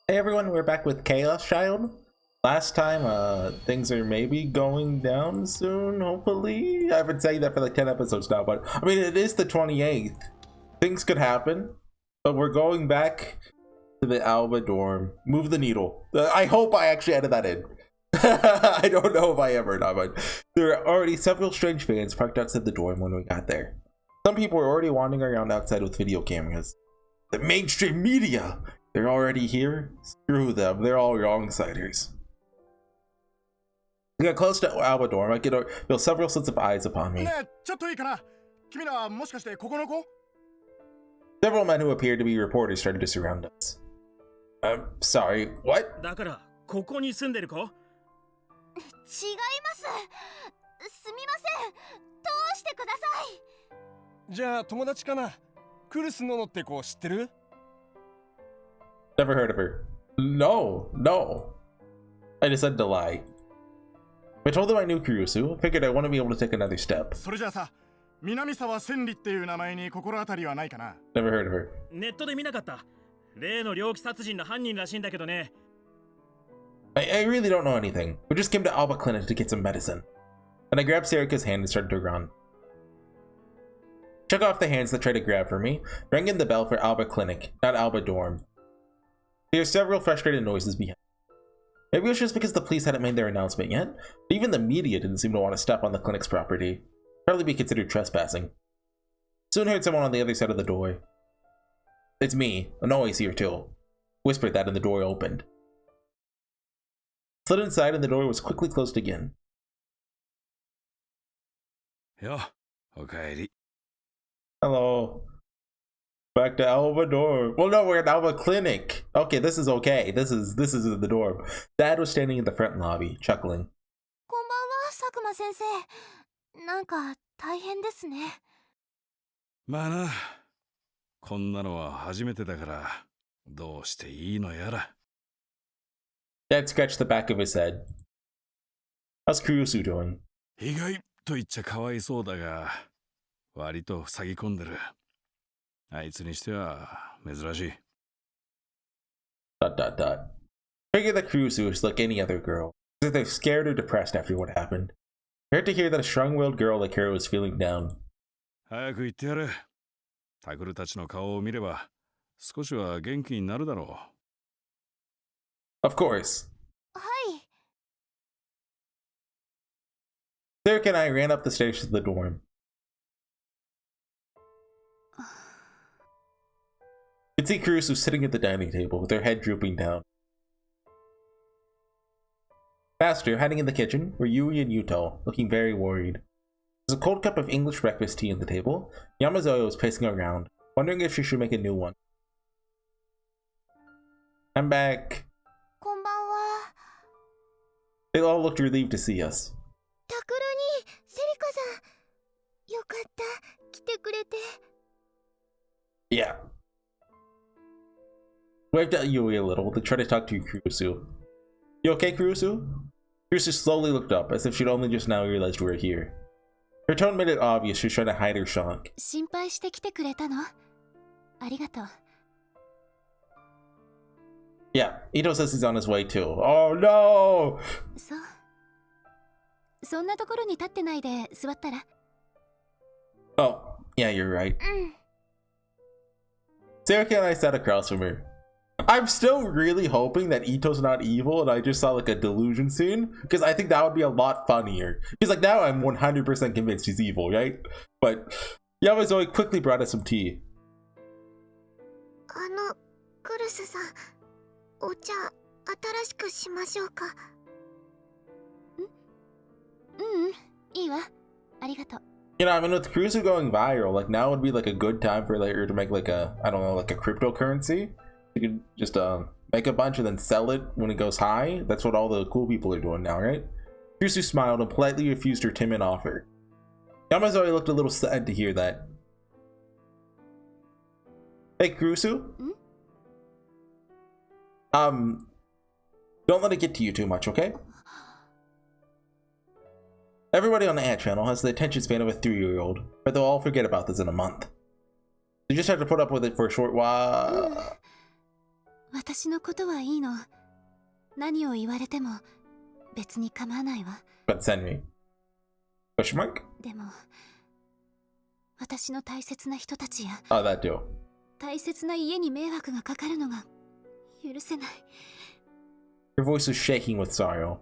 Hey everyone, we're back with Chaos Child. Last time, things are maybe going down soon, hopefully. I've been saying that for like 10 episodes now, but I mean, it is the 28th. Things could happen, but we're going back to the Alba dorm. Move the needle. I hope I actually added that in. I don't know if I ever or not, but there are already several strange fans parked outside the dorm when we got there. Some people were already wandering around outside with video cameras. The mainstream media! They're already here? Screw them, they're all wrong-siders. We got close to Alba dorm. I could feel several sets of eyes upon me. Several men who appeared to be reporters started to surround us. I'm sorry, what? Never heard of her. No. I decided to lie. I told them I knew Kurusu. I figured I want to be able to take another step. Never heard of her. I really don't know anything. We just came to Alba Clinic to get some medicine. And I grabbed Serika's hand and started to run. Shook off the hands that tried to grab for me, rang in the bell for Alba Clinic, not Alba Dorm. There are several frustrated noises behind. Maybe it was just because the police hadn't made their announcement yet, but even the media didn't seem to want to step on the clinic's property. Probably be considered trespassing. Soon heard someone on the other side of the door. It's me, a noise here too. Whispered that and the door opened. Slid inside and the door was quickly closed again. Hello. Back to Alba dorm. Well, no, we're at Alba Clinic. Okay, this is okay. This is the dorm. Dad was standing in the front lobby, chuckling. Dad scratched the back of his head. How's Kurusu doing? Figure that Kurusu is like any other girl. Either they're scared or depressed after what happened. I heard to hear that a strong-willed girl like her was feeling down. Of course. Serika and I ran up the stairs to the dorm. You could see Kurusu sitting at the dining table with her head drooping down. Faster, hiding in the kitchen, were Yui and Yuto, looking very worried. There's a cold cup of English breakfast tea on the table. Yamazoe was pacing around, wondering if she should make a new one. I'm back. They all looked relieved to see us. Yeah. Waved at Yui a little, then tried to talk to Kurusu. You okay, Kurusu? Kurusu slowly looked up, as if she'd only just now realized we were here. Her tone made it obvious she was trying to hide her shock. Yeah, Ito says he's on his way too. Oh no! Oh, yeah, you're right. Serika and I sat across from her. I'm still really hoping that Ito's not evil and I just saw like a delusion scene, because I think that would be a lot funnier. Because like now I'm 100% convinced he's evil, right? But Yamazoe quickly brought us some tea. You know, I mean, with Kurusu going viral, like now would be like a good time for her to make like a, I don't know, like a cryptocurrency. You could just make a bunch and then sell it when it goes high. That's what all the cool people are doing now, right? Kurusu smiled and politely refused her timid offer. Yamazoe looked a little sad to hear that. Hey, Kurusu? Don't let it get to you too much, okay? Everybody on the ad channel has the attention span of a 3-year-old, but they'll all forget about this in a month. You just have to put up with it for a short while. 私のことはいいの。何を言われても別に構わないわ。But send me. Question mark? でも、私の大切な人たちや Oh, that too. 大切な家に迷惑がかかるのが許せない。Her voice was shaking with sorrow.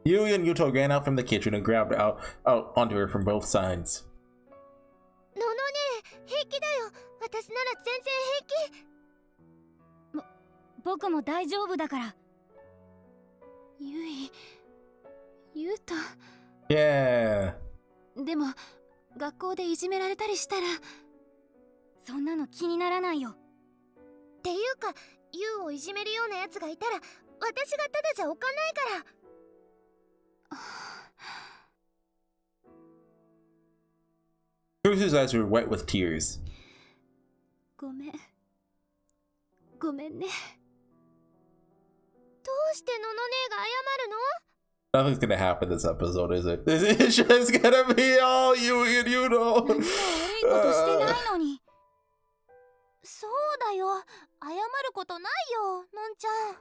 Yui and Yuto ran out from the kitchen and grabbed out onto her from both sides. ののね、平気だよ。私なら全然平気。僕も大丈夫だから。ゆい、ゆうと。Yeah. でも、学校でいじめられたりしたら。そんなの気にならないよ。っていうか、ユウをいじめるようなやつがいたら、私がただじゃおかないから。Kurusu's eyes were wet with tears. ごめん。ごめんね。どうしてのの姉が謝るの？ Nothing's gonna happen this episode, is it? It's just gonna be all Yui and Yuto. 何も悪いことしてないのに。そうだよ。謝ることないよ、のんちゃん。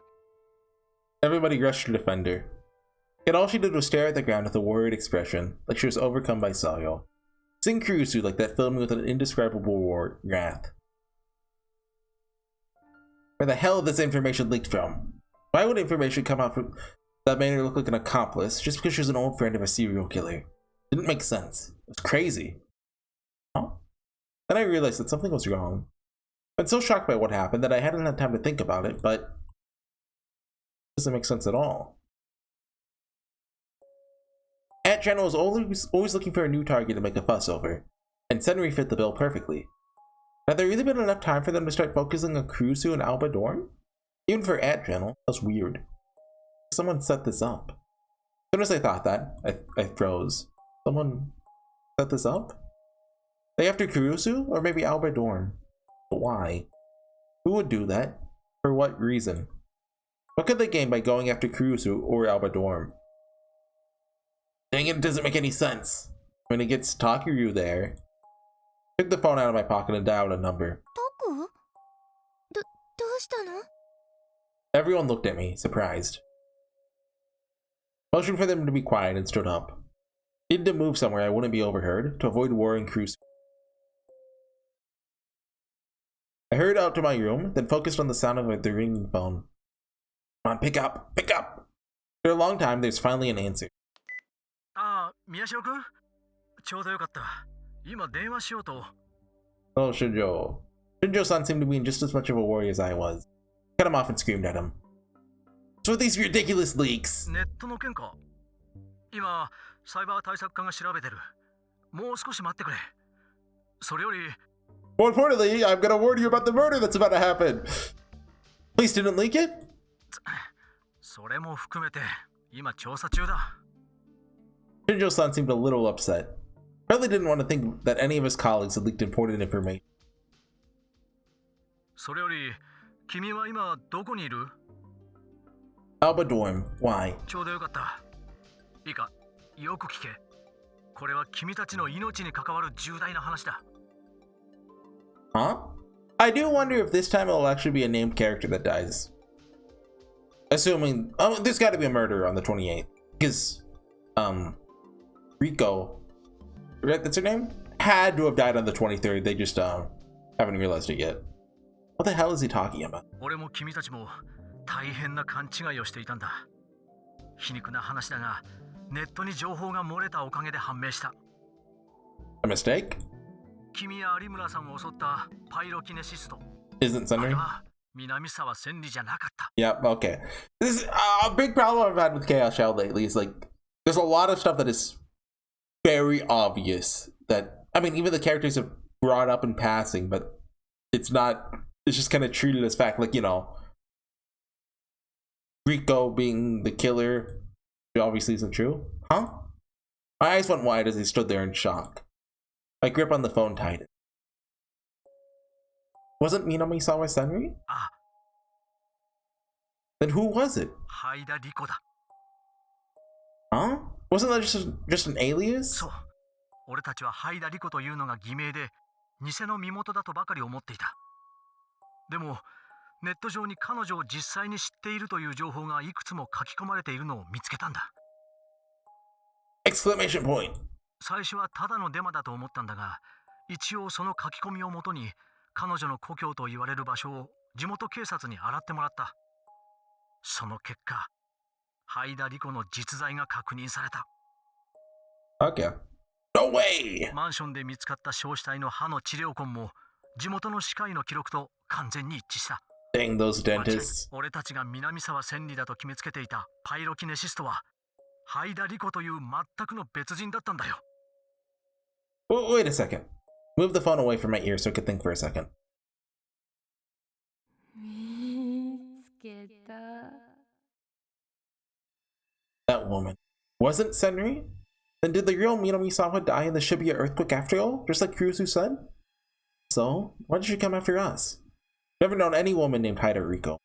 Everybody rushed to defend her. Yet all she did was stare at the ground with a worried expression, like she was overcome by sorrow. Seeing Kurusu like that filled me with an indescribable wrath. Where the hell did this information leaked from? Why would information come out from that made her look like an accomplice just because she was an old friend of a serial killer? Didn't make sense. It was crazy. Huh? Then I realized that something was wrong. I'm so shocked by what happened that I hadn't had time to think about it, but it doesn't make sense at all. Aunt Jenna was always looking for a new target to make a fuss over, and Senri fit the bill perfectly. Had there really been enough time for them to start focusing on Kurusu and Alba Dorn? Even for Aunt Jenna, that was weird. Someone set this up. As soon as I thought that, I froze. Someone set this up? They after Kurusu? Or maybe Alba Dorn? But why? Who would do that? For what reason? What could they gain by going after Kurusu or Alba Dorn? Dang it doesn't make any sense. When it gets Takuryu there, I took the phone out of my pocket and dialed a number. Taku? どうしたの? Everyone looked at me, surprised. Motioned for them to be quiet and stood up. Needed to move somewhere I wouldn't be overheard to avoid worrying Kurusu. I hurried out to my room, then focused on the sound of the ringing phone. Come on, pick up! Pick up! For a long time, there's finally an answer. ああ、宮代くん、ちょうどよかった。今電話しようと。Oh, Shinjo. Shinjo-san seemed to be in just as much of a worry as I was. Cut him off and screamed at him. So these ridiculous leaks. ネットの件か。今、サイバー対策課が調べてる。もう少し待ってくれ。それより。More importantly, I'm gonna warn you about the murder that's about to happen. Police didn't leak it? それも含めて、今調査中だ。Shinjo-san seemed a little upset. Probably didn't want to think that any of his colleagues had leaked important information. それより、君は今どこにいる? Alba Dorm. Why? ちょうどよかった。いいか、よく聞け。これは君たちの命に関わる重大な話だ。Huh? I do wonder if this time it'll actually be a named character that dies. Assuming, there's got to be a murder on the 28th. Because, Rico, right, that's her name? Had to have died on the 23rd. They just, haven't realized it yet. What the hell is he talking about? 俺も君たちも大変な勘違いをしていたんだ。皮肉な話だが、ネットに情報が漏れたおかげで判明した。A mistake? 君や有村さんを襲ったパイロキネシスト。Isn't Sunray? 南沢千里じゃなかった。Yeah, okay. This is a big problem I've had with Chaos Shell lately is like, there's a lot of stuff that is very obvious that, I mean, even the characters have brought up in passing, but it's not, it's just kind of treated as fact. Like, you know, Rico being the killer, which obviously isn't true. Huh? My eyes went wide as he stood there in shock. My grip on the phone tightened. Wasn't Minamisawa Senri? Ah. Then who was it? Haida Riko da. Huh? Wasn't that just an alias? そう。俺たちはハイダリコというのが偽名で、偽の身元だとばかり思っていた。でもネット上に彼女を実際に知っているという情報がいくつも書き込まれているのを見つけたんだ。Exclamation point. 最初はただのデマだと思ったんだが、一応その書き込みをもとに彼女の故郷と言われる場所を地元警察に洗ってもらった。その結果、灰田理子の実在が確認された。Okay. No way! マンションで見つかった焼死体の歯の治療痕も地元の歯科医の記録と完全に一致した。Dang those dentists. 俺たちが南沢千里だと決めつけていたパイロキネシストは灰田理子という全くの別人だったんだよ。Wait a second. Move the phone away from my ear so I can think for a second. 見つけた。 That woman. Wasn't Senri? Then did the real Minami-sama die in the Shibuya earthquake after all? Just like Kurusu said? So, why did she come after us? Never known any woman named Haida Riko.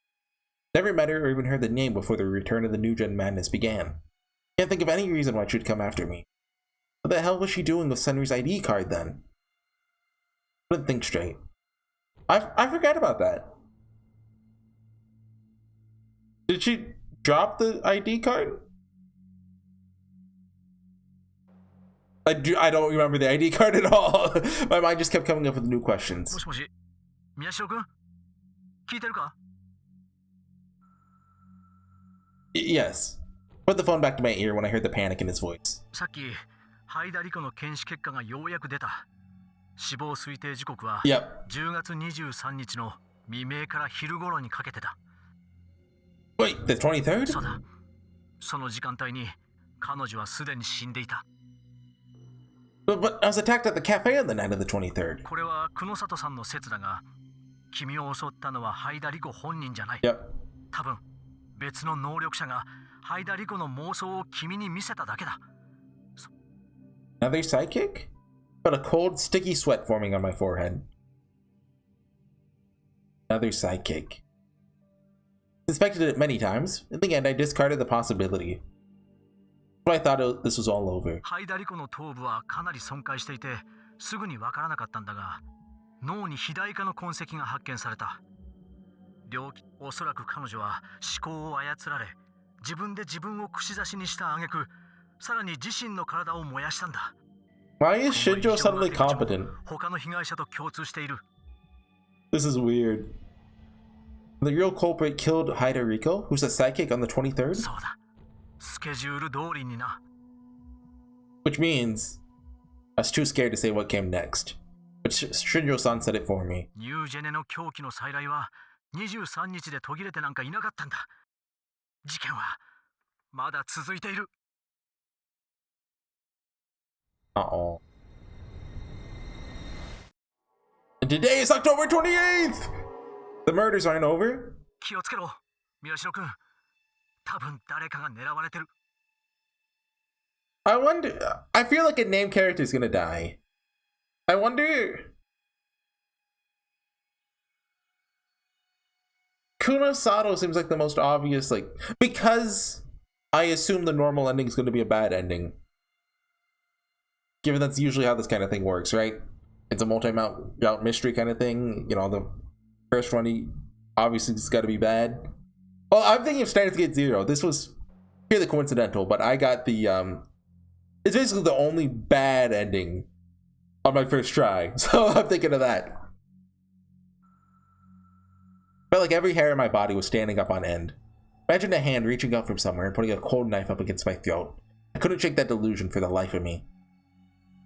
Never met her or even heard the name before the return of the New Gen madness began. Can't think of any reason why she'd come after me. What the hell was she doing with Senri's ID card then? Couldn't think straight. I forgot about that. Did she drop the ID card? I don't remember the ID card at all. My mind just kept coming up with new questions. もしもし、宮代君、聞いてるか？ Yes. Put the phone back to my ear when I heard the panic in his voice. さっき灰田理子の検視結果がようやく出た。死亡推定時刻は Yep. 10月23日の未明から昼頃にかけてだ。 Wait, the 23rd? そうだ。その時間帯に彼女はすでに死んでいた。 But I was attacked at the cafe on the night of the 23rd. これは久野里さんの説だが、君を襲ったのは灰田理子本人じゃない。 Yep. 多分別の能力者が灰田理子の妄想を君に見せただけだ。 Another psychic? Felt a cold, sticky sweat forming on my forehead. Another psychic. Suspected it many times. In the end, I discarded the possibility. But I thought this was all over. 灰田理子の頭部はかなり損壊していて、すぐにわからなかったんだが、脳に肥大化の痕跡が発見された。おそらく彼女は思考を操られ、自分で自分を串刺しにした挙句、さらに自身の体を燃やしたんだ。 Why is Shinjo suddenly competent? 他の被害者と共通している。 This is weird. The real culprit killed Haida Riko, who's a psychic on the 23rd? そうだ。スケジュール通りにな。 Which means I was too scared to say what came next. But Shinjo-san said it for me. ニュージェネの狂気の再来は23日で途切れてなんかいなかったんだ。事件はまだ続いている。 Uh-oh. And today is October 28th! The murders aren't over? 気をつけろ、宮代君。多分誰かが狙われてる。 I wonder... I feel like a named character is gonna die. I wonder... Kuno Sato seems like the most obvious, like... Because I assume the normal ending is gonna be a bad ending. Given that's usually how this kind of thing works, right? It's a multi-route mystery kind of thing. You know, the first one, obviously, it's got to be bad. Well, I'm thinking of Steins Gate Zero. This was purely coincidental, but I got the, it's basically the only bad ending on my first try. So I'm thinking of that. Felt like every hair in my body was standing up on end. Imagine a hand reaching out from somewhere and putting a cold knife up against my throat. I couldn't shake that delusion for the life of me.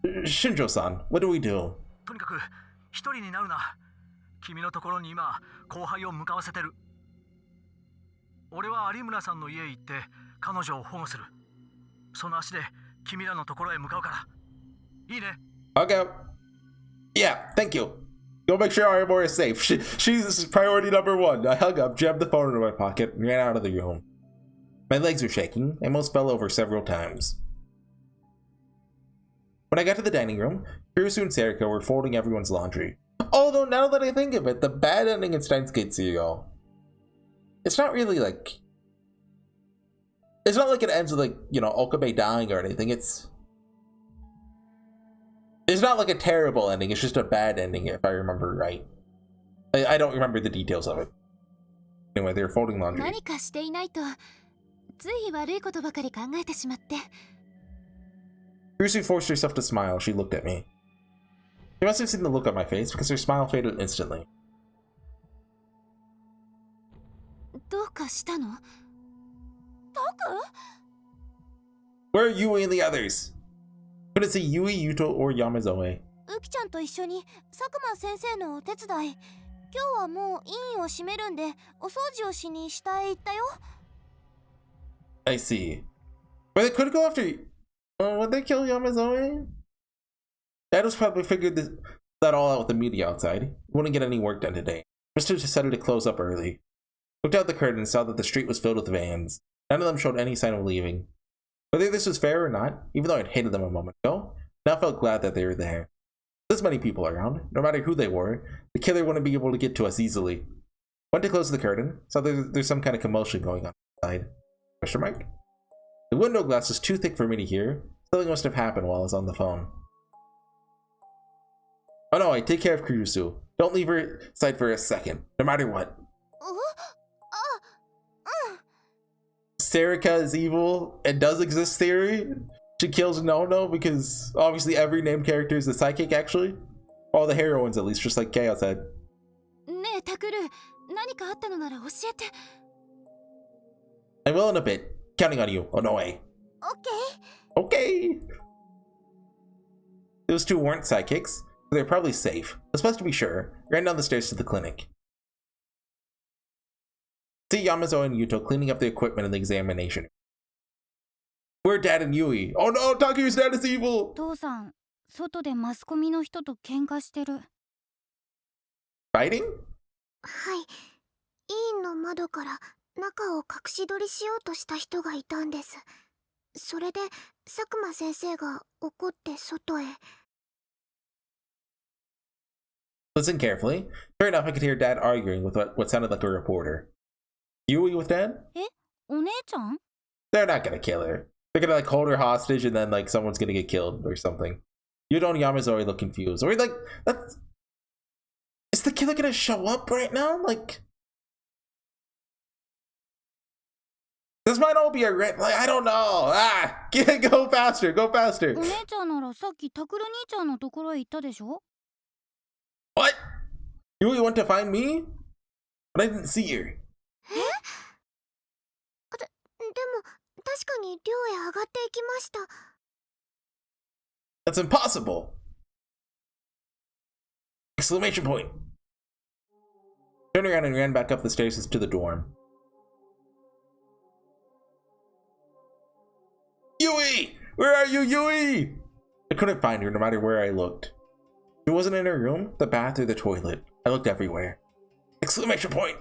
Shinjo-san, what do we do? とにかく一人になるな。君のところに今後輩を向かわせてる。俺は有村さんの家へ行って彼女を保護する。その足で君らのところへ向かうから。いいね。 Okay. Yeah, thank you. Go make sure Arimura is safe. She's priority number one. I hung up, jammed the phone into my pocket, and ran out of the room. My legs were shaking. I almost fell over several times. When I got to the dining room, Kurusu and Seriko were folding everyone's laundry. Although, now that I think of it, the bad ending in Steins Gate Zero, it's not really like... It's not like it ends with, like, you know, Okabe dying or anything. It's not like a terrible ending, it's just a bad ending, if I remember right. I don't remember the details of it. Anyway, they were folding laundry. 何かしていないとつい悪いことばかり考えてしまって。 Rusu forced herself to smile. She looked at me. She must have seen the look on my face because her smile faded instantly. どうかしたの？ Where are Yui and the others? Couldn't see Yui, Yuto, or Yamazoe. ウキちゃんと一緒に佐久間先生のお手伝い。今日はもう委員を閉めるんでお掃除をしに下へ行ったよ。 I see. But they could go after. Would they kill Yamazoe? Dad was probably figured that all out with the media outside. He wouldn't get any work done today. Mr. decided to close up early. Looked out the curtain and saw that the street was filled with vans. None of them showed any sign of leaving. Whether this was fair or not, even though I'd hated them a moment ago, now felt glad that they were there. There's many people around. No matter who they were, the killer wouldn't be able to get to us easily. Went to close the curtain, saw there's some kind of commotion going on outside. Question mark? The window glass was too thick for me to hear. Something must have happened while I was on the phone. Oh no, take care of Kurusu. Don't leave her side for a second, no matter what. Serika is evil and does exist theory. She kills No because obviously every named character is a psychic actually. All the heroines at least, just like Chaos had. ねえタクル、何かあったのなら教えて。 I will in a bit. Counting on you, Onoe. Okay. Those two weren't psychics, so they're probably safe. Let's supposed to be sure. Ran down the stairs to the clinic. See Yamazo and Yuto cleaning up the equipment in the examination. We're Dad and Yui. Oh no, Takuya's dad is evil! 父さん、外でマスコミの人と喧嘩してる。 Fighting? はい。委員の窓から中を隠し撮りしようとした人がいたんです。それで佐久間先生が怒って外へ。 Listen carefully. Sure enough, I could hear Dad arguing with what sounded like a reporter. Yui with Dad? え、お姉ちゃん？ They're not gonna kill her. They're gonna like hold her hostage and then like someone's gonna get killed or something. Yuto and Yamazo look confused. Or like, that's... Is the killer gonna show up right now? Like... This might all be a like, I don't know. Ah! Go faster, go faster. お姉ちゃんならさっきタクル兄ちゃんのところへ行ったでしょ？ What? Yui went to find me? But I didn't see her. でも確かに寮へ上がっていきました。 That's impossible! Exclamation point! Turned around and ran back up the stairs to the dorm. Yui! Where are you, Yui? I couldn't find her no matter where I looked. She wasn't in her room, the bath, or the toilet. I looked everywhere. Exclamation point!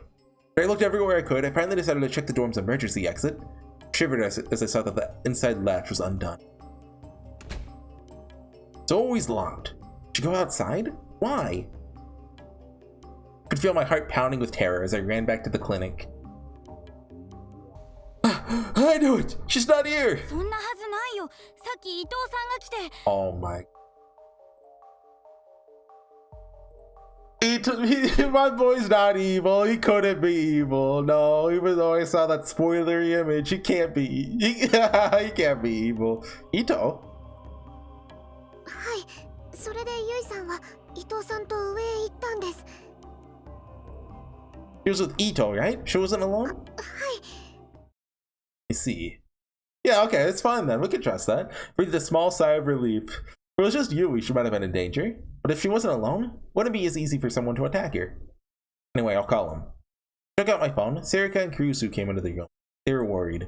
I looked everywhere I could. I finally decided to check the dorm's emergency exit. Shivered as I saw that the inside latch was undone. It's always locked. Should go outside? Why? I could feel my heart pounding with terror as I ran back to the clinic. I knew it! She's not here! そんなはずないよ。さっき伊藤さんが来て。 Oh my. My boy's not evil. He couldn't be evil. No, even though I saw that spoilery image, he can't be. He can't be evil. Ito? はい。それでゆいさんは伊藤さんと上へ行ったんです。 She was with Ito, right? She wasn't alone? はい。 I see. Yeah, okay, it's fine then. We can trust that. Breathed a small sigh of relief. If it was just Yui, she might have been in danger. But if she wasn't alone, wouldn't it be as easy for someone to attack her? Anyway, I'll call him. Took out my phone. Serika and Kurusu came into the room. They were worried.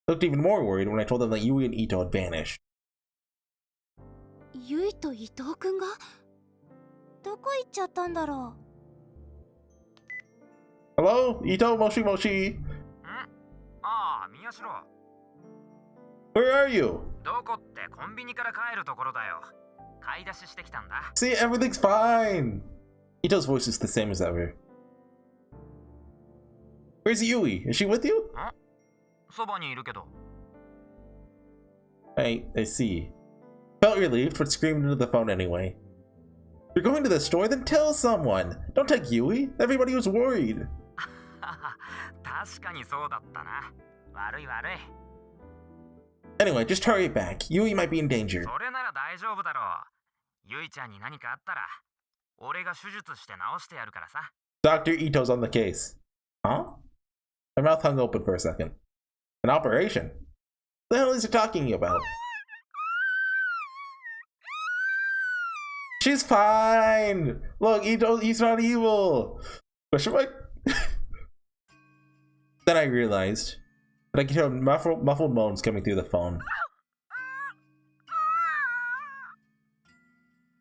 Looked even more worried when I told them that Yui and Ito had vanished. ゆいと伊藤くんが？どこ行っちゃったんだろう。Hello? Ito? Moshi Moshi? ああ、宮代。 Where are you? どこってコンビニから帰るところだよ。買い出ししてきたんだ。See, everything's fine. Ito's voice is the same as ever. Where's Yui? Is she with you? そばにいるけど。I see. Felt relieved, but screamed into the phone anyway. You're going to the store? Then tell someone. Don't take Yui. Everybody was worried. 確かにそうだったな。悪い悪い。 Anyway, just hurry back. Yui might be in danger. それなら大丈夫だろう。ゆいちゃんに何かあったら、俺が手術して治してやるからさ。Dr. Ito's on the case. Huh? My mouth hung open for a second. An operation? What the hell is he talking about? She's fine! Look, he's not evil! Question mark? Then I realized that I could hear muffled moans coming through the phone.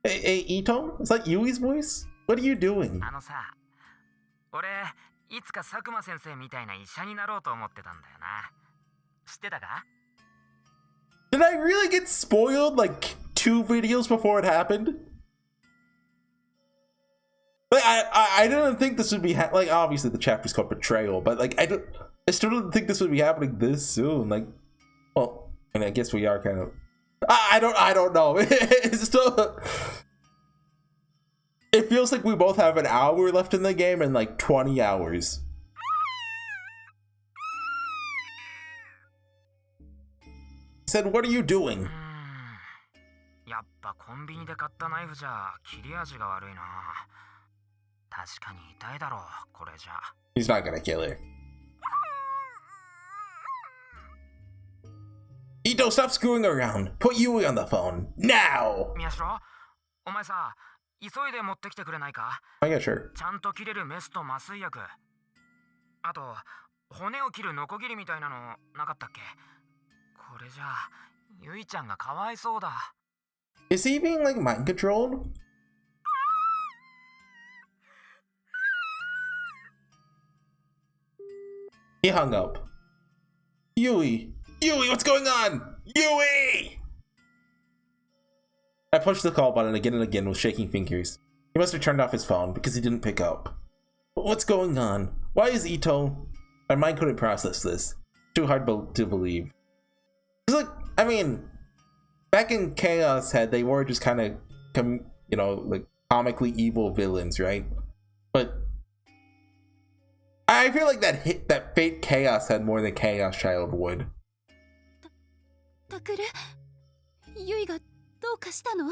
Hey, Ito? Is that Yui's voice? What are you doing? あのさ、俺、いつか佐久間先生みたいな医者になろうと思ってたんだよな。知ってたか？ Did I really get spoiled like 2 videos before it happened? Like I didn't think this would be like obviously the chapter's called Betrayal, but like I still didn't think this would be happening this soon. Like, well, I mean, I guess we are kind of. I don't know. It's still. It feels like we both have an hour left in the game and like 20 hours. Said, what are you doing? やっぱコンビニで買ったナイフじゃ切れ味が悪いな。確かに痛いだろう、これじゃ。He's not gonna kill her. Ito, stop screwing around. Put Yui on the phone now. 宮代、お前さ、急いで持ってきてくれないか？ I guess sure. ちゃんと切れるメスと麻酔薬。あと、骨を切るノコギリみたいなのなかったっけ？これじゃあ、ゆいちゃんがかわいそうだ。Is he being like mind controlled? He hung up. Yui! Yui, what's going on? Yui! I pushed the call button again and again with shaking fingers. He must have turned off his phone because he didn't pick up. But what's going on? Why is Ito? My mind couldn't process this. Too hard to believe. It's like, I mean, back in Chaos Head, they were just kind of, you know, like comically evil villains, right? But I feel like that Fate Chaos had more than Chaos Child would. タクル、ユイがどうかしたの？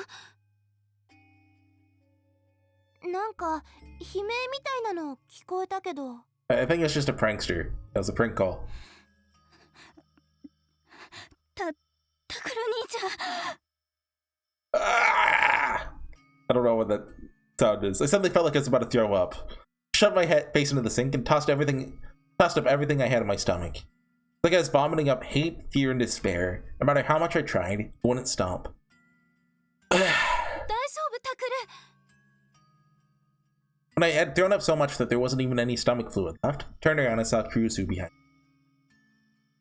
なんか悲鳴みたいなの聞こえたけど。I think it's just a prankster. That was a prank call. タクル兄ちゃん。Ah! I don't know what that sound is. I suddenly felt like I was about to throw up. Shoved my face into the sink and tossed up everything I had in my stomach. Like I was vomiting up hate, fear, and despair. No matter how much I tried, it wouldn't stop. 大丈夫、タクル。 When I had thrown up so much that there wasn't even any stomach fluid left, turned around and saw Kyusu behind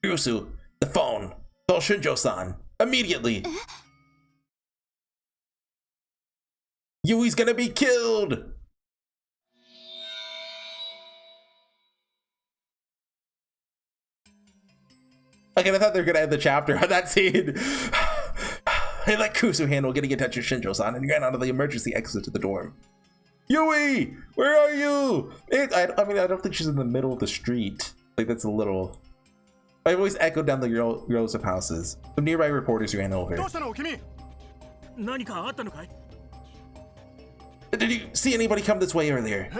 me. Kyusu, the phone! Call Shinjo-san! Immediately! Yui's gonna be killed! Okay, I thought they were gonna end the chapter on that scene. Hey, let Kusu handle getting in touch with Shinjo-san and ran out of the emergency exit to the dorm. Yui! Where are you? I mean, I don't think she's in the middle of the street. Like, that's a little... My voice echoed down the rows of houses. Some nearby reporters ran over. Did you see anybody come this way earlier?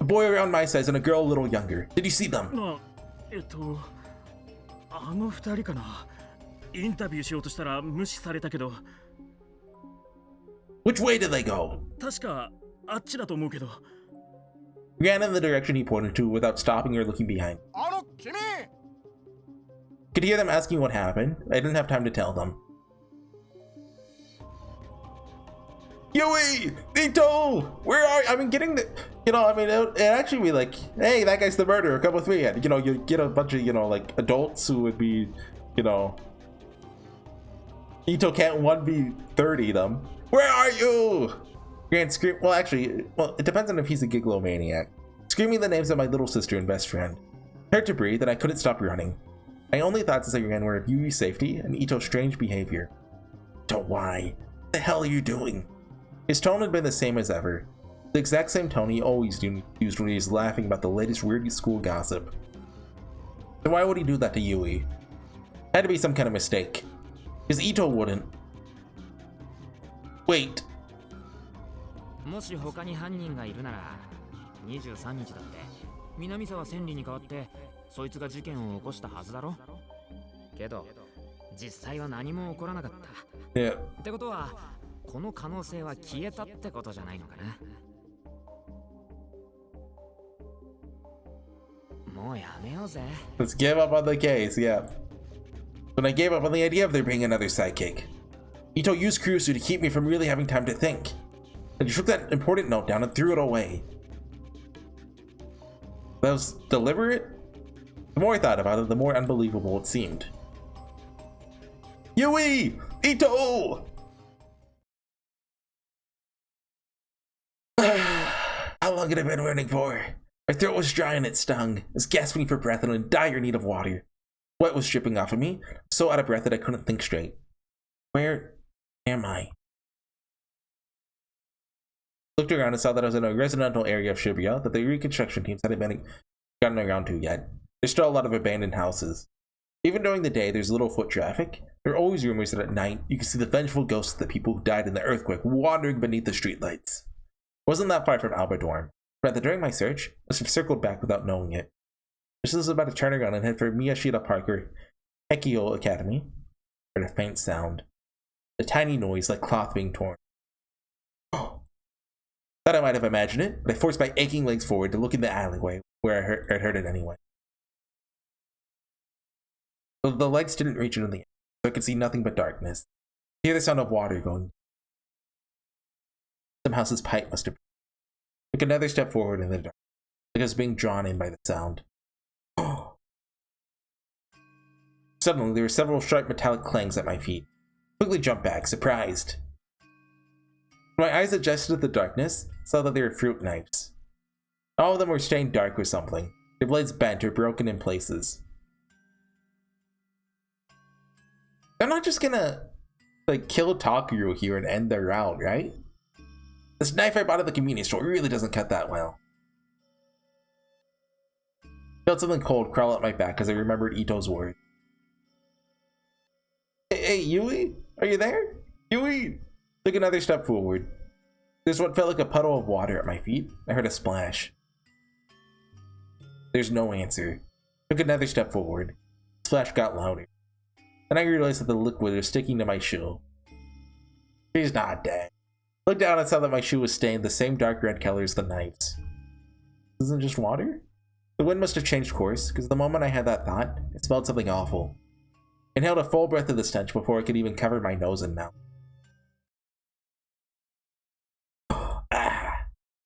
A boy around my size and a girl a little younger. Did you see them? あの二人かな。インタビューしようとしたら無視されたけど。Which way did they go? 確かあっちだと思うけど。Ran in the direction he pointed to without stopping or looking behind. Could hear them asking what happened. I didn't have time to tell them. Yui! Ito! Where are you? I mean, getting the... You know, I mean, it actually be like, hey, that guy's the murderer, come with me. And, you know, you get a bunch of, you know, like, adults who would be, you know... Ito can't 1v30 them. Where are you? Grant scream... Well, actually, well, it depends on if he's a gigalomaniac. Screaming the names of my little sister and best friend. Hard to breathe, and I couldn't stop running. My only thoughts as I ran were of Yui's safety and Ito's strange behavior. Ito, why? What the hell are you doing? His tone had been the same as ever. The exact same tone he always used when he was laughing about the latest weird school gossip. So why would he do that to Yui? Had to be some kind of mistake. Because Ito wouldn't. Wait. もし他に犯人がいるなら23日だって南沢千里に代わってそいつが事件を起こしたはずだろけど実際は何も起こらなかった、Yeah. ってことはこの可能性は消えたってことじゃないのかなもうやめようぜ Let's give up on the case, yeah. When I gave up on the idea of there being another sidekick, Ito used Kurusu to keep me from really having time to think. And he took that important note down and threw it away. That was deliberate? The more I thought about it, the more unbelievable it seemed. Yui! Ito! How long had I been waiting for? My throat was dry and it stung. I was gasping for breath and in dire need of water. Sweat was dripping off of me, so out of breath that I couldn't think straight. Where am I? Looked around and saw that I was in a residential area of Shibuya that the reconstruction teams hadn't gotten around to yet. There's still a lot of abandoned houses. Even during the day, there's little foot traffic. There are always rumors that at night, you can see the vengeful ghosts of the people who died in the earthquake wandering beneath the streetlights. It wasn't that far from Alba Dorm. Rather, during my search, I must have circled back without knowing it. Just as I was about to turn around and head for Miyashita Park or Hekio Academy, I heard a faint sound. A tiny noise like cloth being torn. Thought I might have imagined it, but I forced my aching legs forward to look in the alleyway where I'd heard it anyway. The lights didn't reach into the air, so I could see nothing but darkness. I hear the sound of water going. Some house's pipe must have. Took another step forward in the dark, like I was being drawn in by the sound. Suddenly, there were several sharp metallic clangs at my feet. I quickly jumped back, surprised. When my eyes adjusted to the darkness, I saw that they were fruit knives. All of them were stained dark with something, their blades bent or broken in places. They're not just gonna, like, kill Takeru here and end their round, right? This knife I bought at the convenience store really doesn't cut that well. I felt something cold crawl up my back as I remembered Ito's words. Hey, Yui? Are you there? Yui! Took another step forward. There's what felt like a puddle of water at my feet. I heard a splash. There's no answer. Took another step forward. The splash got louder. Then I realized that the liquid was sticking to my shoe. She's not dead. Looked down and saw that my shoe was stained the same dark red color as the knives. This isn't just water? The wind must have changed course, because the moment I had that thought, it smelled something awful. I inhaled a full breath of the stench before I could even cover my nose and mouth.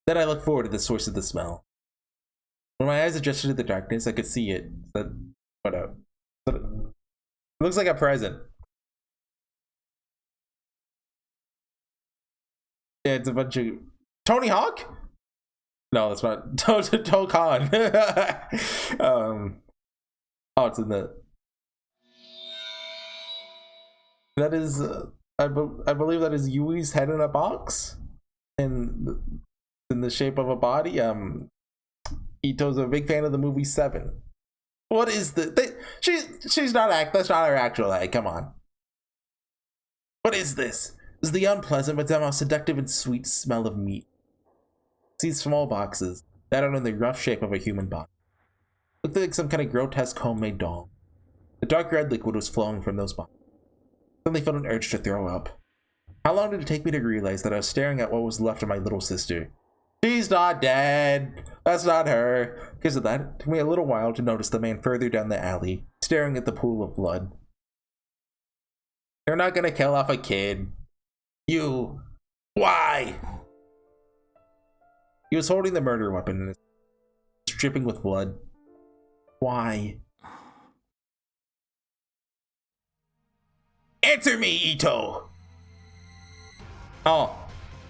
Then I looked forward to the source of the smell. When my eyes adjusted to the darkness, I could see it. It looks like a present. Yeah, it's a bunch of Tony Hawk? No, that's not Tokan. Oh, it's in the. That is, I believe that is Yui's head in a box, and in the shape of a body. Ito's a big fan of the movie Seven. What is the? She's not that's not her actual head. Come on. What is this? This is the unpleasant but somehow seductive and sweet smell of meat. These small boxes that are in the rough shape of a human body. Looked like some kind of grotesque homemade doll. The dark red liquid was flowing from those boxes. Suddenly felt an urge to throw up. How long did it take me to realize that I was staring at what was left of my little sister? She's not dead. That's not her. Because of that, it took me a little while to notice the man further down the alley, staring at the pool of blood. They're not gonna kill off a kid. You. Why? He was holding the murder weapon and it's dripping with blood. Why? Answer me, Ito! Oh,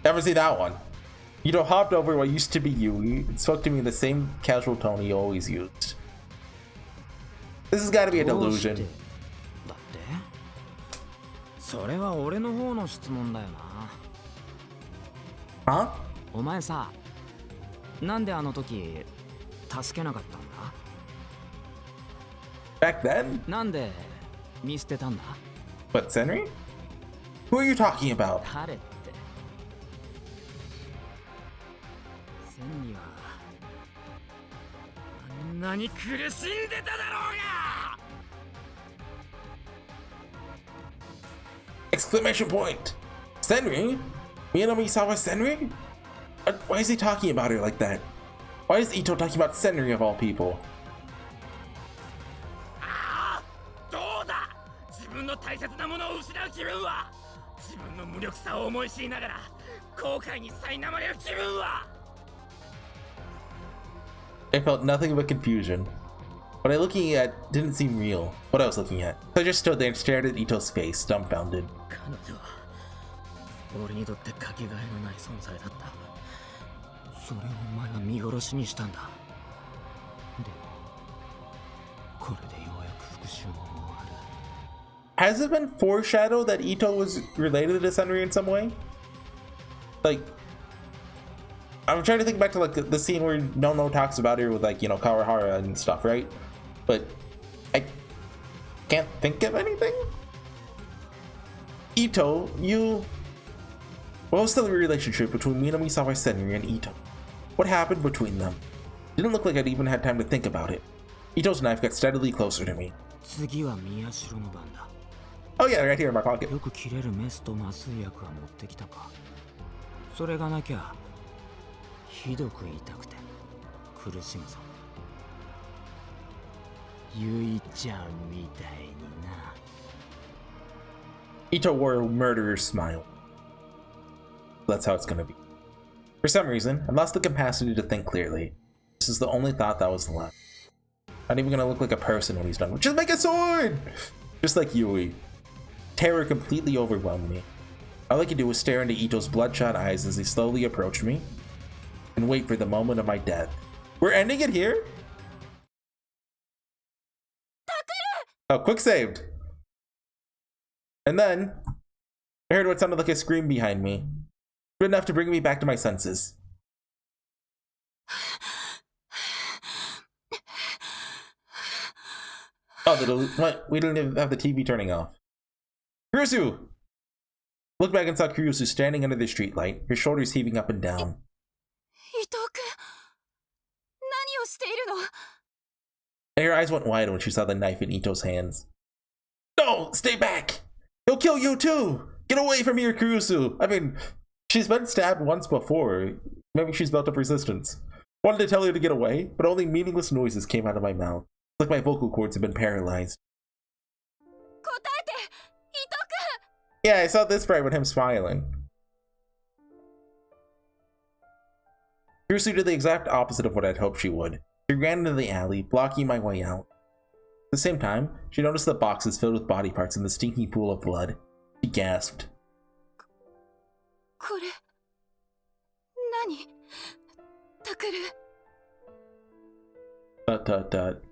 never see that one. Ito hopped over what used to be Yui and spoke to me in the same casual tone he always used. This has got to be a delusion. だってそれは俺の方の質問だよな Huh? お前さ、なんであの時助けなかったんだ？ Back then? なんで見捨てたんだ？ What, Senri? Who are you talking about? 誰って。千里はあんなに苦しんでただろうが。 Exclamation point! Senri? Minami-sawa Senri? Why is he talking about her like that? Why is Ito talking about Senri of all people? どうだ、自分の大切なものを失う気分は、自分の無力さを思い知りながら後悔に苛まれる気分は。 I felt nothing but confusion. What I was looking at didn't seem real. What I was looking at. So I just stood there and stared at Ito's face, dumbfounded. 彼女は俺にとってかけがえのない存在だった。それをお前は見殺しにしたんだ。でもこれでようやく復讐も終わる。 Has it been foreshadowed that Ito was related to Senri in some way? Like, I'm trying to think back to like the scene where Nono talks about her with like, you know, Kawahara and stuff, right? But I can't think of anything. Ito, you... What was the relationship between Minami-sawa Senri and Ito? What happened between them? Didn't look like I'd even had time to think about it. Ito's knife got steadily closer to me. 次は宮代の番だ。 Oh yeah, right here in my pocket. よく切れるメスと麻酔薬は持ってきたか。それがなきゃひどく痛くて苦しむぞ。ゆいちゃんみたいにな。 Ito wore a murderer's smile. That's how it's gonna be. For some reason, I lost the capacity to think clearly. This is the only thought that was left. Not even gonna look like a person when he's done. Just make a sword! Just like Yui. Terror completely overwhelmed me. All I could do was stare into Ito's bloodshot eyes as he slowly approached me and wait for the moment of my death. We're ending it here? Oh, quick saved. And then I heard what sounded like a scream behind me. Good enough to bring me back to my senses. Oh, what? We didn't even have the TV turning off. Kurusu! Looked back and saw Kurusu standing under the streetlight, her shoulders heaving up and down. 伊藤君、何をしているの？ And her eyes went wide when she saw the knife in Ito's hands. No! Stay back! He'll kill you too! Get away from here, Kurusu! I mean, she's been stabbed once before. Maybe she's built up resistance. Wanted to tell her to get away, but only meaningless noises came out of my mouth. Like my vocal cords had been paralyzed. 答えて、伊藤君！ Yeah, I saw this right with him smiling. Kurusu did the exact opposite of what I'd hoped she would. She ran into the alley, blocking my way out. At the same time, she noticed the boxes filled with body parts in the stinky pool of blood. She gasped. これ、何？タクル。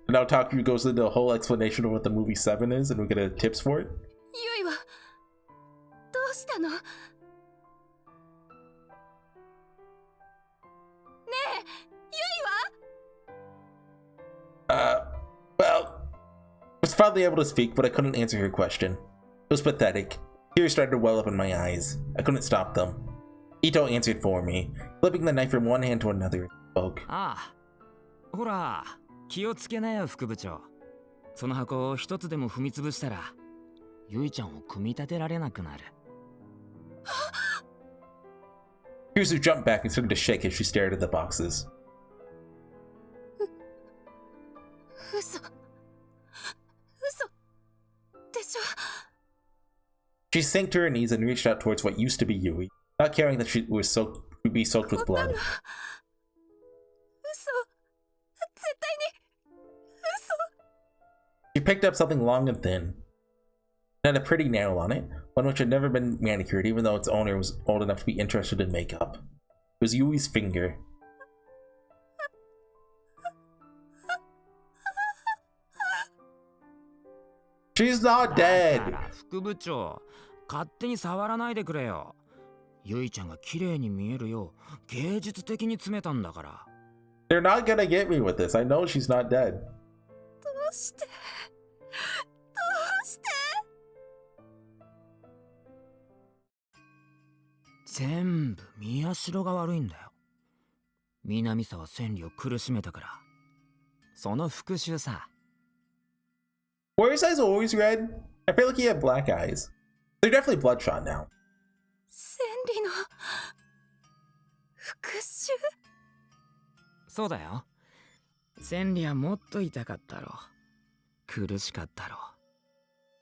Now Taku goes into a whole explanation of what the movie 7 is, and we get tips for it. ユイはどうしたの？ねえ、ユイは？ Well, I was finally able to speak, but I couldn't answer her question. It was pathetic. Tears started to well up in my eyes. I couldn't stop them. Ito answered for me, flipping the knife from one hand to another. Spoke. ああ、ほら、気をつけなよ副部長。その箱を一つでも踏みつぶしたら、ゆいちゃんを組み立てられなくなる。Kurusu jumped back and started to shake as she stared at the boxes. 嘘でしょ。 She sank to her knees and reached out towards what used to be Yui, not caring that she would be soaked with blood. 嘘、絶対に嘘。 She picked up something long and thin. It had a pretty nail on it, one which had never been manicured even though its owner was old enough to be interested in makeup. It was Yui's finger. She's not だか dead! ら副部長、勝手に触らないでくれよ。ゆいちゃんが綺麗に見えるよう芸術的に詰めたんだから。 They're not gonna get me with this. I know she's not dead. どうして、どうして。全部宮代が悪いんだよ。南沢千里を苦しめたから。その復讐さ。Were his eyes always red? I feel like he had black eyes. They're definitely bloodshot now. 千里の復讐。そうだよ。千里はもっと痛かったろ。苦しかったろ。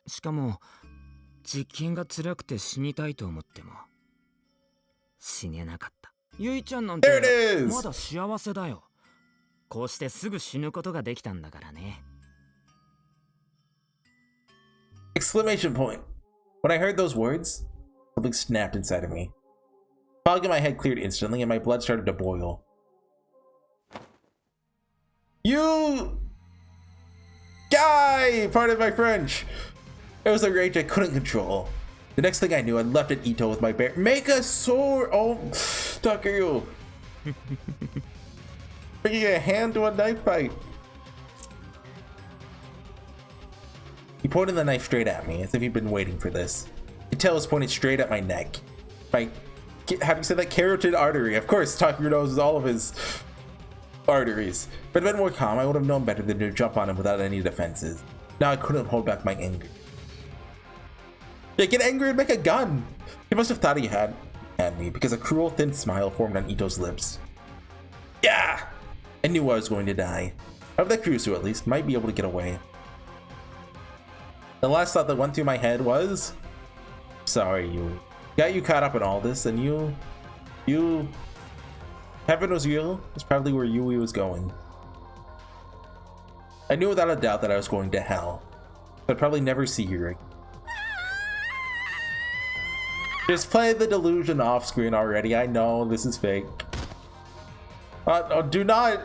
しかも実験が辛くて死にたいと思っても死ねなかった。ゆいちゃんなんて There it is! まだ幸せだよ。こうしてすぐ死ぬことができたんだからね。Exclamation point. When I heard those words, something snapped inside of me. Fog in my head cleared instantly and my blood started to boil. You guy! Pardon my French. It was a rage I couldn't control. The next thing I knew, I leapt at Ito with my bare— Make a sword! Oh, Takeru. Bringing a hand to a knife fight. He pointed the knife straight at me, as if he'd been waiting for this. The tail was pointed straight at my neck. My— how do you say that? Carotid artery. Of course, Takeru knows all of his arteries. If I'd been more calm, I would have known better than to jump on him without any defenses. Now I couldn't hold back my anger. Yeah, get angry and make a gun! He must have thought he had me, because a cruel, thin smile formed on Ito's lips. Yeah! I knew I was going to die. I hope that Kurusu, at least, might be able to get away. The last thought that went through my head was... Sorry, Yui. Got you caught up in all this, and you... Heaven was real is probably where Yui was going. I knew without a doubt that I was going to hell. I'd probably never see her again. Just play the delusion off screen already. I know this is fake. Oh, do not.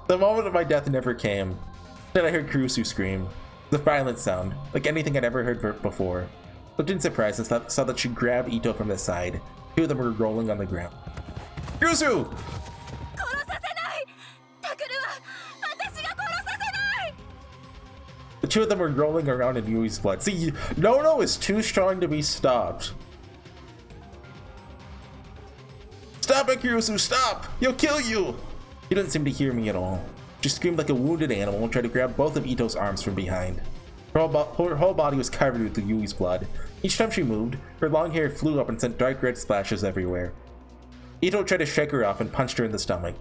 The moment of my death never came. Then I heard Kurusu scream. The violent sound, like anything I'd ever heard before. Looked in surprise and saw that she grabbed Ito from the side. Two of them were rolling on the ground. Kurusu! The two of them were rolling around in Yui's blood. See, Nono is too strong to be stopped. Stop it, Kurusu, stop! He'll kill you! He didn't seem to hear me at all. She screamed like a wounded animal and tried to grab both of Ito's arms from behind. Her whole body was covered with Yui's blood. Each time she moved, her long hair flew up and sent dark red splashes everywhere. Ito tried to shake her off and punched her in the stomach.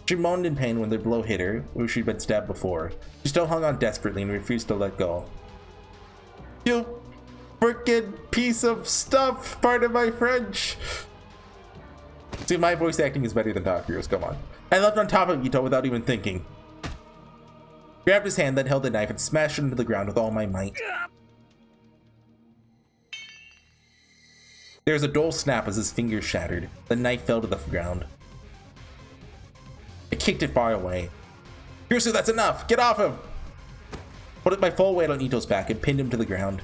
She moaned in pain when the blow hit her, where she'd been stabbed before. She still hung on desperately and refused to let go. You frickin' piece of stuff! Pardon my French! See, my voice acting is better than Takeru's, come on. I leapt on top of Ito without even thinking. Grabbed his hand, then held the knife and smashed it into the ground with all my might. There was a dull snap as his fingers shattered. The knife fell to the ground. I kicked it far away. Kurusu, that's enough! Get off him! Put my full weight on Ito's back and pinned him to the ground.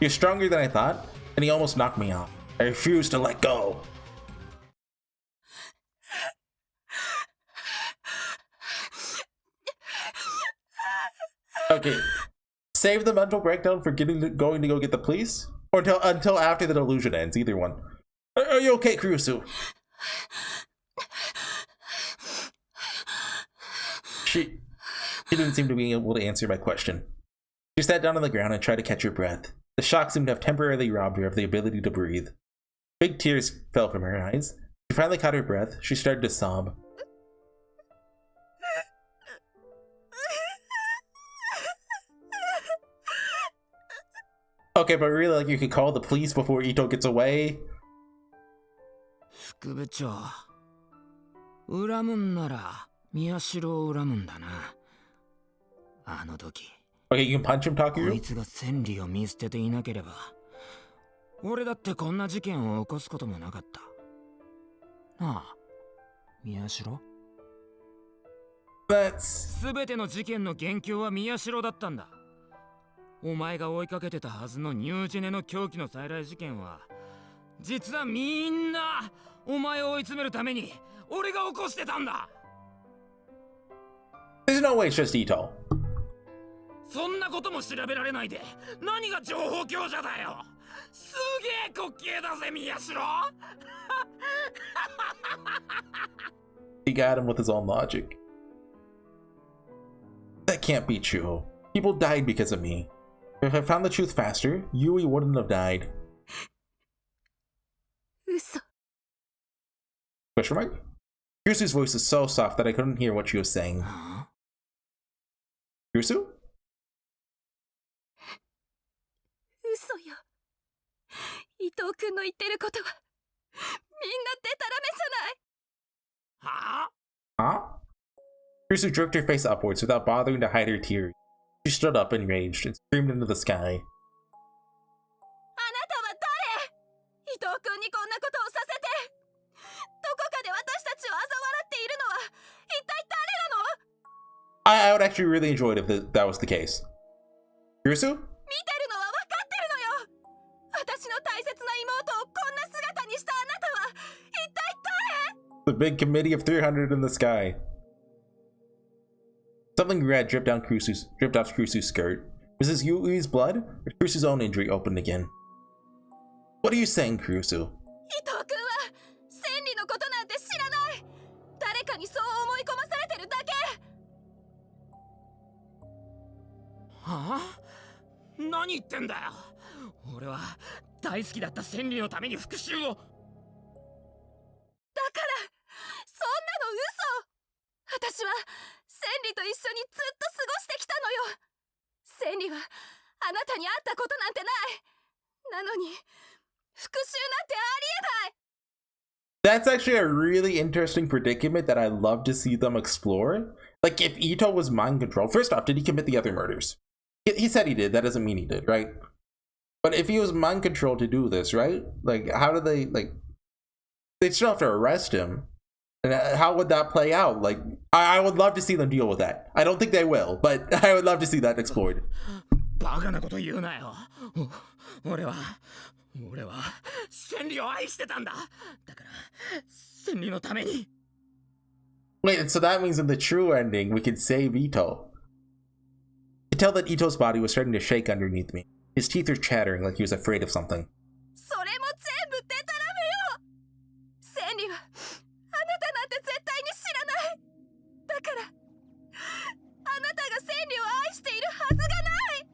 You're stronger than I thought, and he almost knocked me off. I refused to let go. Okay, save the mental breakdown for going to go get the police, or until after the delusion ends. Either one. Are you okay, Kurusu? She didn't seem to be able to answer my question. She sat down on the ground and tried to catch her breath. The shock seemed to have temporarily robbed her of the ability to breathe. Big tears fell from her eyes. She finally caught her breath. She started to sob. Okay, but really, like, you could call the police before Ito gets away. 副部長、恨むんなら宮代を恨むんだな。あの時。Okay, you can punch him, こ Takeru? いつが千里を見捨てていなければ、俺だってこんな事件を起こすこともなかった。なあ、宮代。That's 全ての事件の元凶は宮代だったんだ。お前が追いかけてたはずのニュージェネの狂気の再来事件は、実はみんなお前を追い詰めるために俺が起こしてたんだ。 there's no way it's just Ito. そんなことも調べられないで何が情報強者だよ。すげえ滑稽だぜ宮代。He got him with his own logic. That can't be true. People died because of me. If I found the truth faster, Yui wouldn't have died. 嘘。 Question mark? Kirsu's voice is so soft that I couldn't hear what she was saying. Kirsu? 嘘よ。伊藤君の言ってることはみんなデタラメじゃない。はあ Huh? Kirsu jerked her face upwards without bothering to hide her tears. She stood up enraged and screamed into the sky. あなたは誰？伊藤君にこんなことをさせて。どこかで私たちを嘲笑っているのは一体誰なの？ I would actually really enjoy it if that was the case. Kirsu? 見てるのは分かってるのよ。私の大切な妹をこんな姿にしたあなたは一体誰？ The big committee of 300 in the sky. Something red dripped off Kirsu's skirt. Was this Yui's blood? Or Kirsu's own injury opened again? What are you saying, Kirsu? 伊藤君は千里のことなんて知らない。誰かにそう思い込まされてるだけ。はあ、何言ってんだよ。俺は大好きだった千里のために復讐を。だからそんなの嘘。私は千里と一緒にずっと過ごしてきたのよ。千里はあなたに会ったことなんてない。なのに復讐なんてありえない。 That's actually a really interesting predicament that I'd love to see them explore. Like, if Ito was mind controlled, first off, did he commit the other murders? He said he did. That doesn't mean he did, right? But if he was mind controlled to do this, right? Like, how do they, like, they'd still have to arrest him. And how would that play out? Like, I would love to see them deal with that. I don't think they will, but I would love to see that explored. バカなこと言うなよ。俺は千里を愛してたんだ。だから千里のために。 Wait, so that means in the true ending, we could save Ito. I could tell that Ito's body was starting to shake underneath me. His teeth were chattering like he was afraid of something. それも全部デタラメよ。千里はあなたなんて絶対に知らない。だからあなたが千里を愛しているはずがない。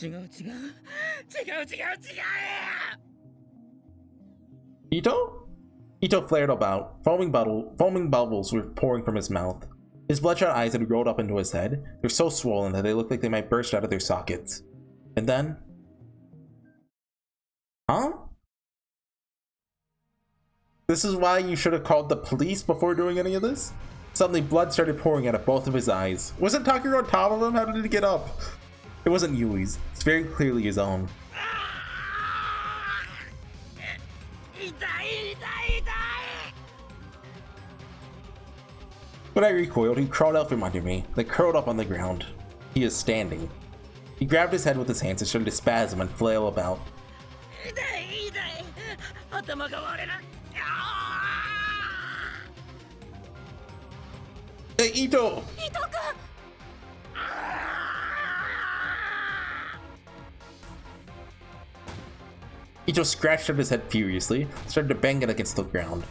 違う。 Ito? Ito flared about. Foaming bubbles were pouring from his mouth. His bloodshot eyes had rolled up into his head. They're so swollen that they looked like they might burst out of their sockets. And then... Huh? This is why you should have called the police before doing any of this? Suddenly, blood started pouring out of both of his eyes. Wasn't Takiro on top of him? How did he get up? It wasn't Yui's. It's very clearly his own. When I recoiled, he crawled out from under me, then curled up on the ground. He is standing. He grabbed his head with his hands and started to spasm and flail about. Hey, Ito! Ito scratched at his head furiously, started to bang it against the ground.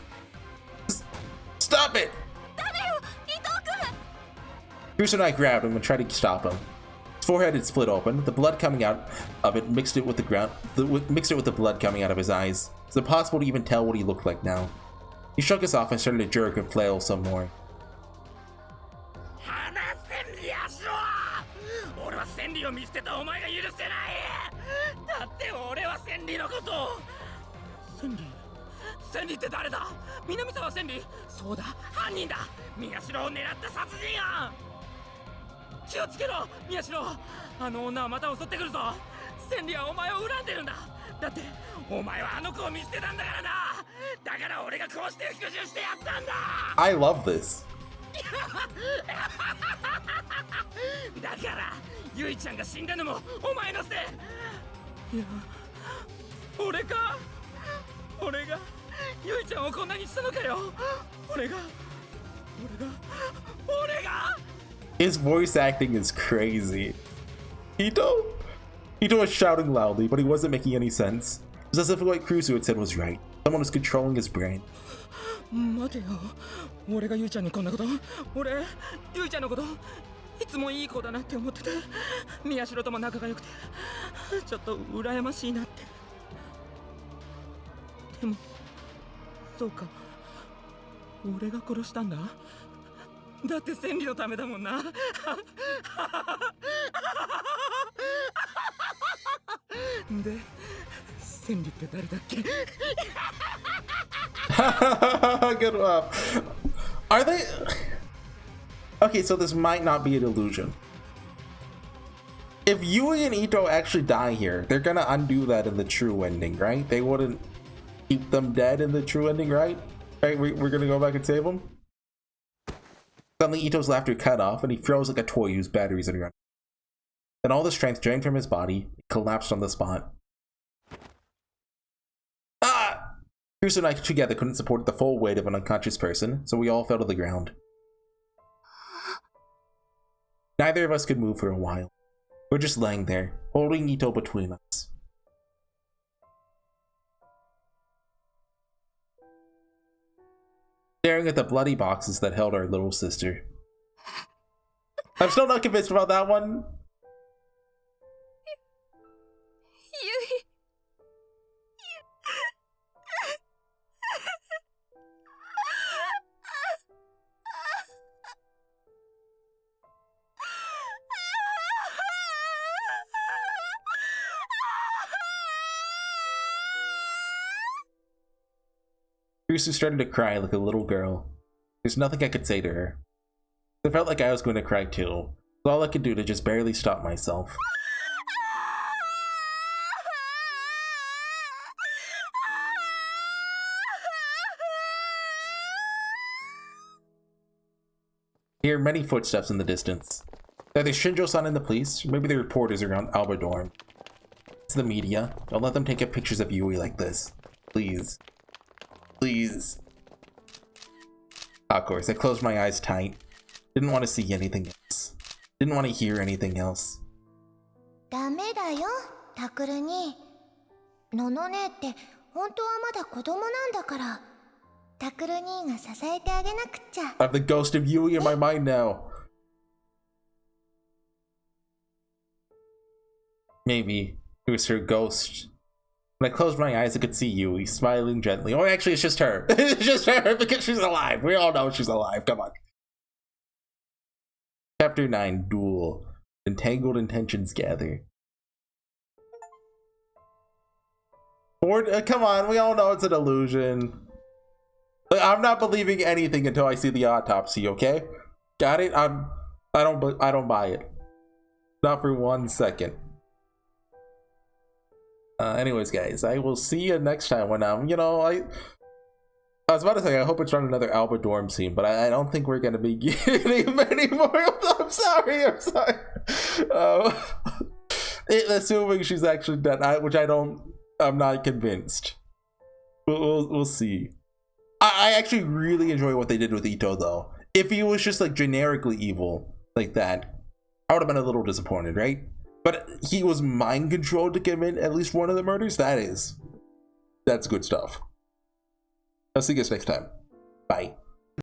Stop it! Kirsu and I grabbed him and tried to stop him. His forehead had split open, the blood coming out of it mixed it with the blood coming out of his eyes. It's impossible to even tell what he looked like now. He shook us off and started to jerk and flail some more. だから俺がこうして復讐してやったんだ。 I love this. だからゆいちゃんが死んだのもお前のせい。いや、俺がゆいちゃんをこんなにしたのかよ。俺が His voice acting is crazy. Ito was shouting loudly, but he wasn't making any sense. It was as if what Kurusu had said was right. Someone was controlling his brain. 待てよ、俺がゆいちゃんにこんなこと。俺ゆいちゃんのこといつもいい子だなって思ってて、宮代とも仲が良くてちょっと羨ましいなって。でもそうか、俺が殺したんだ。だって千里のためだもんな。で、千里って誰だっけ？ Good one. Are they? Okay, so this might not be an illusion. If Yui and Ito actually die here, they're gonna undo that in the true ending, right? They wouldn't keep them dead in the true ending, right? Right? We're gonna go back and save them? Suddenly, Ito's laughter cut off, and he froze like a toy whose batteries are running. Then all the strength drained from his body, he collapsed on the spot. Ah! Kurusu and I together couldn't support the full weight of an unconscious person, so we all fell to the ground. Neither of us could move for a while. We're just laying there, holding Ito between us. Staring at the bloody boxes that held our little sister. I'm still not convinced about that one. ゆい。Kurusu started to cry like a little girl. There's nothing I could say to her. I felt like I was going to cry too. It was all I could do to just barely stop myself. I hear many footsteps in the distance. Either Shinjo-san and the police, or maybe the reporters around Alba Dorm. It's the media. Don't let them take up pictures of Yui like this. Please. Please. Of course, I closed my eyes tight. Didn't want to see anything else. Didn't want to hear anything else. ダメだよ、タクル兄。のの姉って本当はまだ子供なんだから、タクル兄が支えてあげなくっちゃ。I have the ghost of Yui in my mind now. Maybe it was her ghost. When I closed my eyes, I could see Yui smiling gently. Oh, actually, it's just her. It's just her because she's alive. We all know she's alive. Come on. Chapter 9, Duel. Entangled intentions gather. Come on, we all know it's an illusion. I'm not believing anything until I see the autopsy, okay? Got it? I don't buy it. Not for 1 second. Anyways, guys, I will see you next time when you know, I was about to say I hope it's not another Alba Dorm scene, but I don't think we're gonna be getting many more. I'm sorry. Assuming she's actually dead, which I'm not convinced. We'll see. I actually really enjoy what they did with Ito though. If he was just like generically evil like that, I would have been a little disappointed, right? But he was mind controlled to commit at least one of the murders. That's good stuff. I'll see you guys next time. Bye.